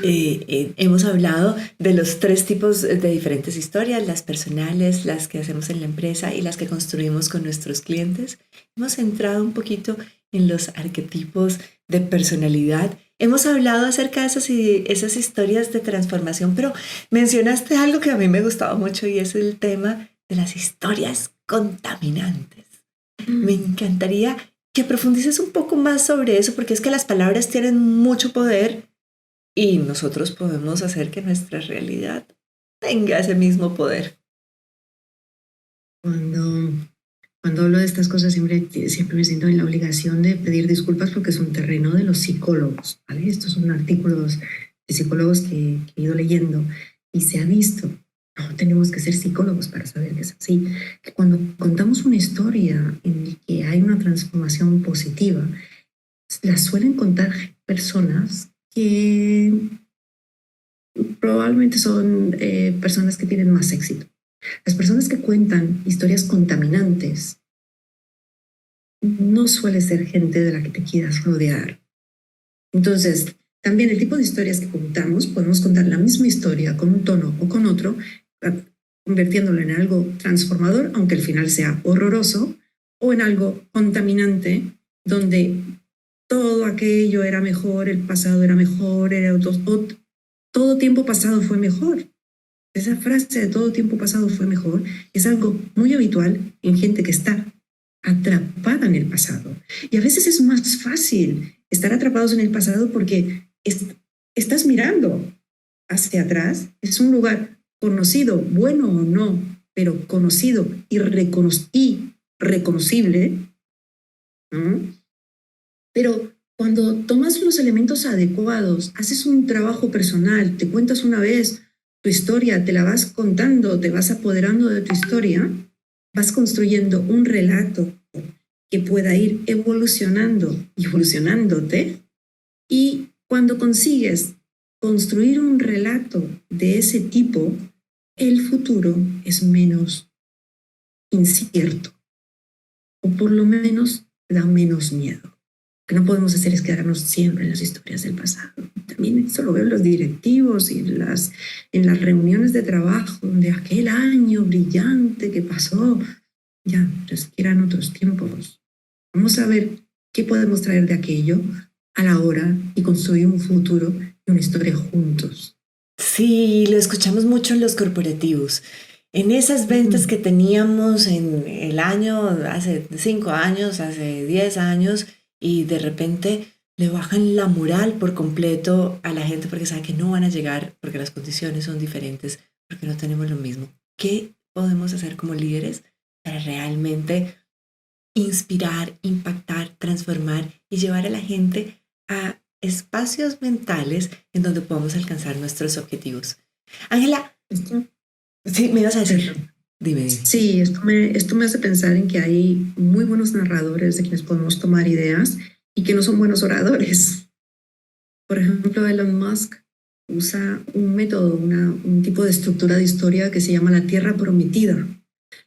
Hemos hablado de los 3 tipos de diferentes historias, las personales, las que hacemos en la empresa y las que construimos con nuestros clientes. Hemos entrado un poquito en los arquetipos de personalidad. Hemos hablado acerca de esas historias de transformación, pero mencionaste algo que a mí me gustaba mucho y es el tema de las historias contaminantes. Me encantaría que profundices un poco más sobre eso, porque es que las palabras tienen mucho poder y nosotros podemos hacer que nuestra realidad tenga ese mismo poder. Cuando Cuando hablo de estas cosas siempre me siento en la obligación de pedir disculpas porque es un terreno de los psicólogos, ¿vale? Estos son artículos de psicólogos que he ido leyendo y se ha visto, no tenemos que ser psicólogos para saber que es así, que cuando contamos una historia en la que hay una transformación positiva, la suelen contar personas que probablemente son personas que tienen más éxito. Las personas que cuentan historias contaminantes no suele ser gente de la que te quieras rodear. Entonces, también el tipo de historias que contamos, podemos contar la misma historia con un tono o con otro, convirtiéndolo en algo transformador, aunque el final sea horroroso, o en algo contaminante, donde todo aquello era mejor, el pasado era mejor, todo tiempo pasado fue mejor. Esa frase de todo tiempo pasado fue mejor es algo muy habitual en gente que está atrapada en el pasado. Y a veces es más fácil estar atrapados en el pasado porque estás mirando hacia atrás. Es un lugar conocido, bueno o no, pero conocido y reconocible, ¿no? Pero cuando tomas los elementos adecuados, haces un trabajo personal, te cuentas una vez tu historia, te la vas contando, te vas apoderando de tu historia, vas construyendo un relato que pueda ir evolucionándote, y cuando consigues construir un relato de ese tipo, el futuro es menos incierto, o por lo menos da menos miedo. Lo que no podemos hacer es quedarnos siempre en las historias del pasado. También esto lo veo en los directivos y en las reuniones de trabajo, donde aquel año brillante que pasó, ya, pues que eran otros tiempos. Vamos a ver qué podemos traer de aquello a la hora y construir un futuro y una historia juntos. Sí, lo escuchamos mucho en los corporativos. En esas ventas que teníamos en el año, hace 5 años, hace 10 años, y de repente le bajan la moral por completo a la gente porque sabe que no van a llegar, porque las condiciones son diferentes, porque no tenemos lo mismo. ¿Qué podemos hacer como líderes para realmente inspirar, impactar, transformar y llevar a la gente a espacios mentales en donde podamos alcanzar nuestros objetivos? Ángela, sí, me ibas a decir. Dime. Sí, esto me hace pensar en que hay muy buenos narradores de quienes podemos tomar ideas y que no son buenos oradores. Por ejemplo, Elon Musk usa un método, un tipo de estructura de historia que se llama la Tierra Prometida.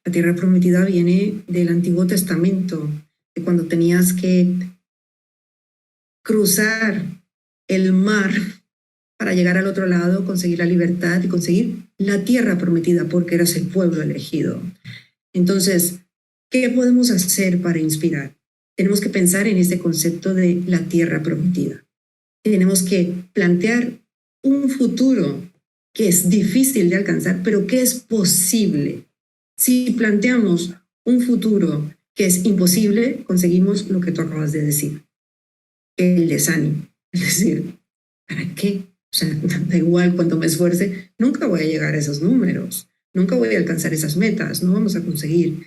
La Tierra Prometida viene del Antiguo Testamento, de cuando tenías que cruzar el mar para llegar al otro lado, conseguir la libertad y conseguir la tierra prometida, porque eras el pueblo elegido. Entonces, ¿qué podemos hacer para inspirar? Tenemos que pensar en este concepto de la tierra prometida. Tenemos que plantear un futuro que es difícil de alcanzar, pero que es posible. Si planteamos un futuro que es imposible, conseguimos lo que tú acabas de decir, el desánimo. Es decir, ¿para qué? O sea, da igual cuánto me esfuerce, nunca voy a llegar a esos números, nunca voy a alcanzar esas metas, no vamos a conseguir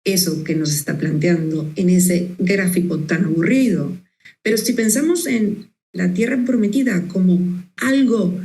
eso que nos está planteando en ese gráfico tan aburrido. Pero si pensamos en la tierra prometida como algo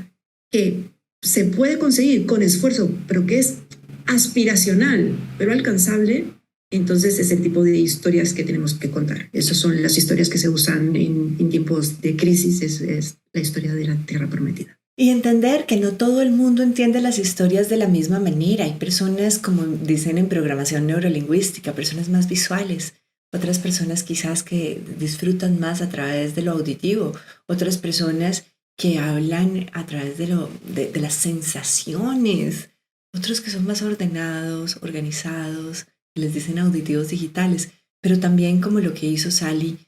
que se puede conseguir con esfuerzo, pero que es aspiracional, pero alcanzable, entonces es el tipo de historias que tenemos que contar. Esas son las historias que se usan en tiempos de crisis, es la historia de la tierra prometida. Y entender que no todo el mundo entiende las historias de la misma manera. Hay personas, como dicen en programación neurolingüística, personas más visuales, otras personas quizás que disfrutan más a través de lo auditivo, otras personas que hablan a través de las sensaciones, otros que son más ordenados, organizados, les dicen auditivos digitales, pero también como lo que hizo Sally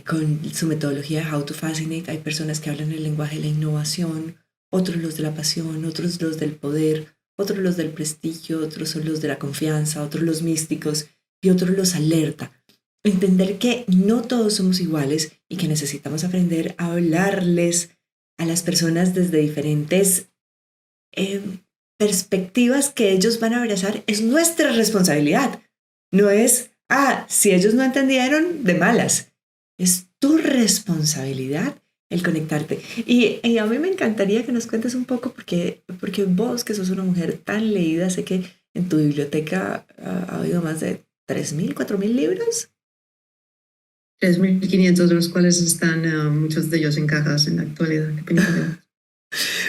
con su metodología de How to Fascinate. Hay personas que hablan el lenguaje de la innovación, otros los de la pasión, otros los del poder, otros los del prestigio, otros son los de la confianza, otros los místicos y otros los alerta. Entender que no todos somos iguales y que necesitamos aprender a hablarles a las personas desde diferentes perspectivas que ellos van a abrazar es nuestra responsabilidad. No es, si ellos no entendieron, de malas. Es tu responsabilidad el conectarte. Y a mí me encantaría que nos cuentes un poco, porque vos, que sos una mujer tan leída, sé que en tu biblioteca ha habido más de 3.000, 4.000 libros. 3.500, de los cuales están muchos de ellos en cajas en la actualidad. Qué pena.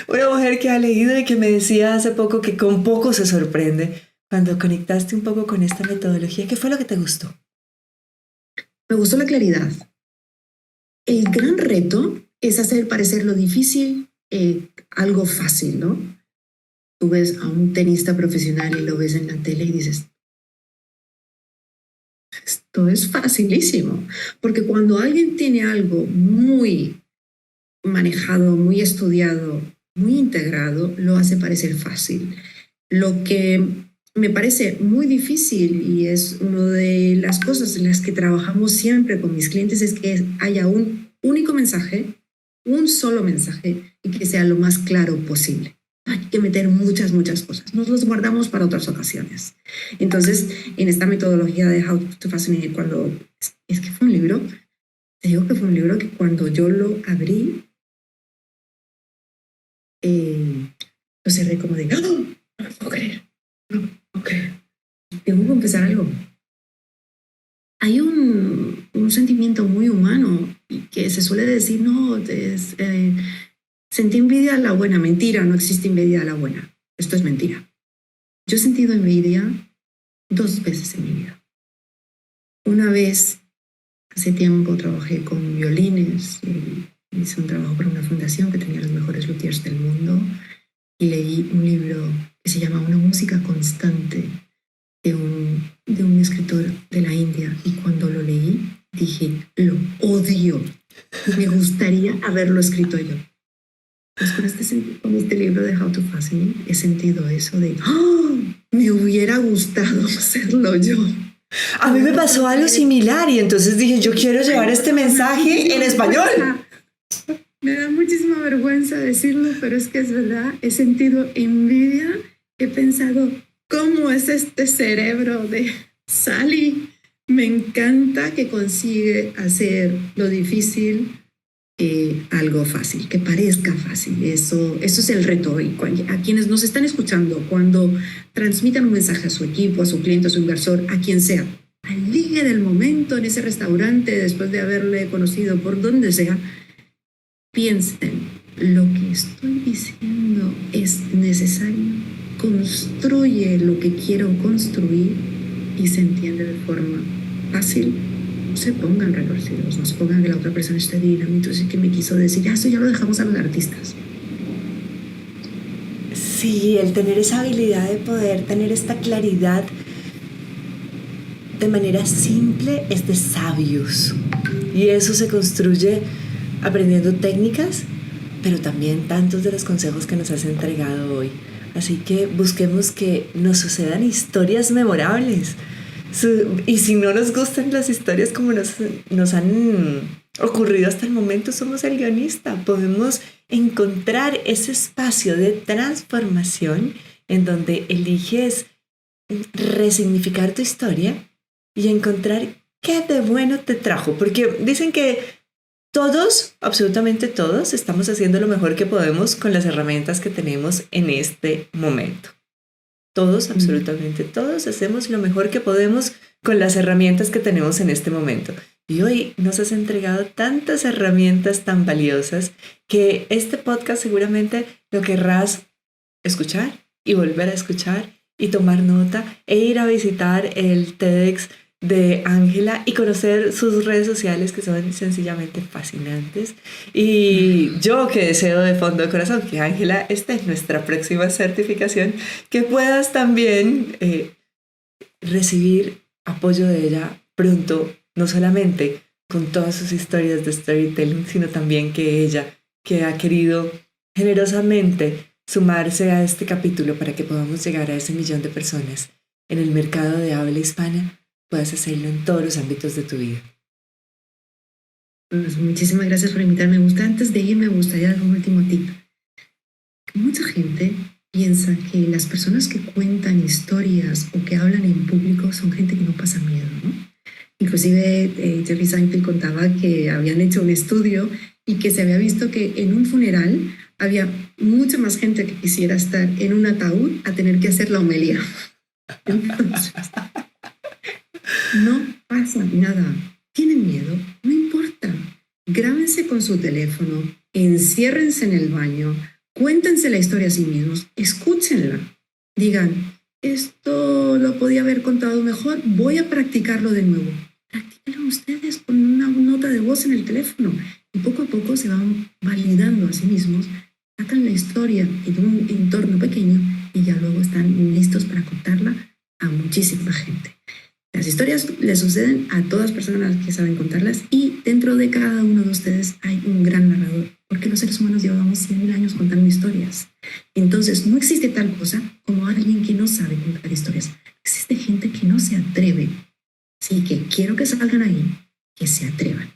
Una mujer que ha leído y que me decía hace poco que con poco se sorprende. Cuando conectaste un poco con esta metodología, ¿qué fue lo que te gustó? Me gustó la claridad. El gran reto es hacer parecer lo difícil algo fácil, ¿no? Tú ves a un tenista profesional y lo ves en la tele y dices, esto es facilísimo. Porque cuando alguien tiene algo muy manejado, muy estudiado, muy integrado, lo hace parecer fácil. Lo que me parece muy difícil, y es una de las cosas en las que trabajamos siempre con mis clientes, es que haya un único mensaje, un solo mensaje, y que sea lo más claro posible. Hay que meter muchas cosas. Nos los guardamos para otras ocasiones. Entonces, en esta metodología de How to Fascinate, es que fue un libro, te digo que fue un libro que cuando yo lo abrí, lo cerré como de, no me puedo creer. Tengo que empezar algo. Hay un sentimiento muy humano que se suele decir, no, sentí envidia a la buena. Mentira, no existe envidia a la buena. Esto es mentira. Yo he sentido envidia 2 veces en mi vida. Una vez, hace tiempo, trabajé con violines y hice un trabajo para una fundación que tenía los mejores luthiers del mundo y leí un libro que se llama Una música constante de un escritor de la India, y cuando lo leí dije, lo odio, me gustaría haberlo escrito yo. Pues con este libro de How to Fascinate he sentido eso de, me hubiera gustado hacerlo yo. A mí me pasó algo similar y entonces dije, yo quiero llevar este mensaje en español. Me da muchísima vergüenza decirlo, pero es que es verdad. He sentido envidia, he pensado, ¿cómo es este cerebro de Sally? Me encanta que consigue hacer lo difícil algo fácil, que parezca fácil. Eso es el reto. Y a quienes nos están escuchando, cuando transmitan un mensaje a su equipo, a su cliente, a su inversor, a quien sea, al ligue del momento en ese restaurante, después de haberle conocido por donde sea, piensen, lo que estoy diciendo es necesario, construye lo que quiero construir y se entiende de forma fácil. No se pongan retorsivos, no se pongan que la otra persona esté divina. Entonces, ¿qué me quiso decir? Eso ya lo dejamos a los artistas. Sí, el tener esa habilidad de poder tener esta claridad de manera simple es de sabios. Y eso se construye aprendiendo técnicas, pero también tantos de los consejos que nos has entregado hoy. Así que busquemos que nos sucedan historias memorables. Y si no nos gustan las historias como nos han ocurrido hasta el momento, somos el guionista. Podemos encontrar ese espacio de transformación en donde eliges resignificar tu historia y encontrar qué de bueno te trajo. Porque dicen que todos, absolutamente todos, estamos haciendo lo mejor que podemos con las herramientas que tenemos en este momento. Todos, absolutamente todos, hacemos lo mejor que podemos con las herramientas que tenemos en este momento. Y hoy nos has entregado tantas herramientas tan valiosas que este podcast seguramente lo querrás escuchar y volver a escuchar y tomar nota e ir a visitar el TEDx de Ángela y conocer sus redes sociales, que son sencillamente fascinantes. Y yo que deseo de fondo de corazón que Ángela esté en nuestra próxima certificación, que puedas también recibir apoyo de ella pronto, no solamente con todas sus historias de storytelling, sino también que ella, que ha querido generosamente sumarse a este capítulo para que podamos llegar a ese 1.000.000 de personas en el mercado de habla hispana, puedas hacerlo en todos los ámbitos de tu vida. Pues muchísimas gracias por invitarme. Antes de ir, me gustaría dar un último tip. Mucha gente piensa que las personas que cuentan historias o que hablan en público son gente que no pasa miedo, ¿no? Inclusive Jerry Seinfeld contaba que habían hecho un estudio y que se había visto que en un funeral había mucha más gente que quisiera estar en un ataúd a tener que hacer la homilía. Entonces, no pasa nada. ¿Tienen miedo? No importa. Grábense con su teléfono, enciérrense en el baño, cuéntense la historia a sí mismos, escúchenla. Digan, esto lo podía haber contado mejor, voy a practicarlo de nuevo. Practíquenlo ustedes con una nota de voz en el teléfono y poco a poco se van validando a sí mismos, sacan la historia en un entorno pequeño y ya luego están listos para contarla a muchísima gente. Las historias le suceden a todas personas que saben contarlas y dentro de cada uno de ustedes hay un gran narrador, porque los seres humanos llevamos 100.000 años contando historias. Entonces, no existe tal cosa como alguien que no sabe contar historias. Existe gente que no se atreve. Así que quiero que salgan ahí, que se atrevan.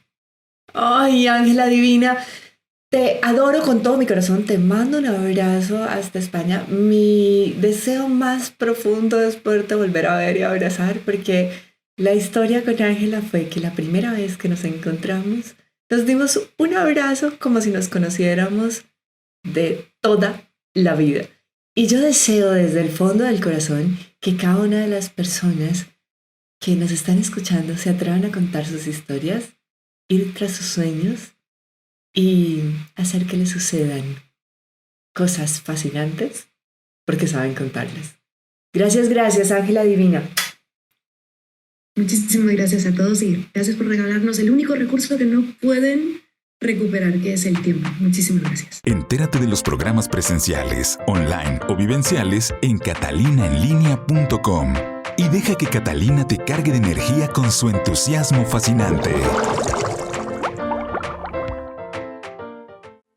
Ay, Ángela Divina, te adoro con todo mi corazón, te mando un abrazo hasta España. Mi deseo más profundo es poderte volver a ver y abrazar, porque la historia con Ángela fue que la primera vez que nos encontramos, nos dimos un abrazo como si nos conociéramos de toda la vida. Y yo deseo desde el fondo del corazón que cada una de las personas que nos están escuchando se atrevan a contar sus historias, ir tras sus sueños y hacer que les sucedan cosas fascinantes porque saben contarlas. Gracias, gracias, Ángela Divina. Muchísimas gracias a todos y gracias por regalarnos el único recurso que no pueden recuperar, que es el tiempo. Muchísimas gracias. Entérate de los programas presenciales, online o vivenciales en catalinaenlinea.com y deja que Catalina te cargue de energía con su entusiasmo fascinante.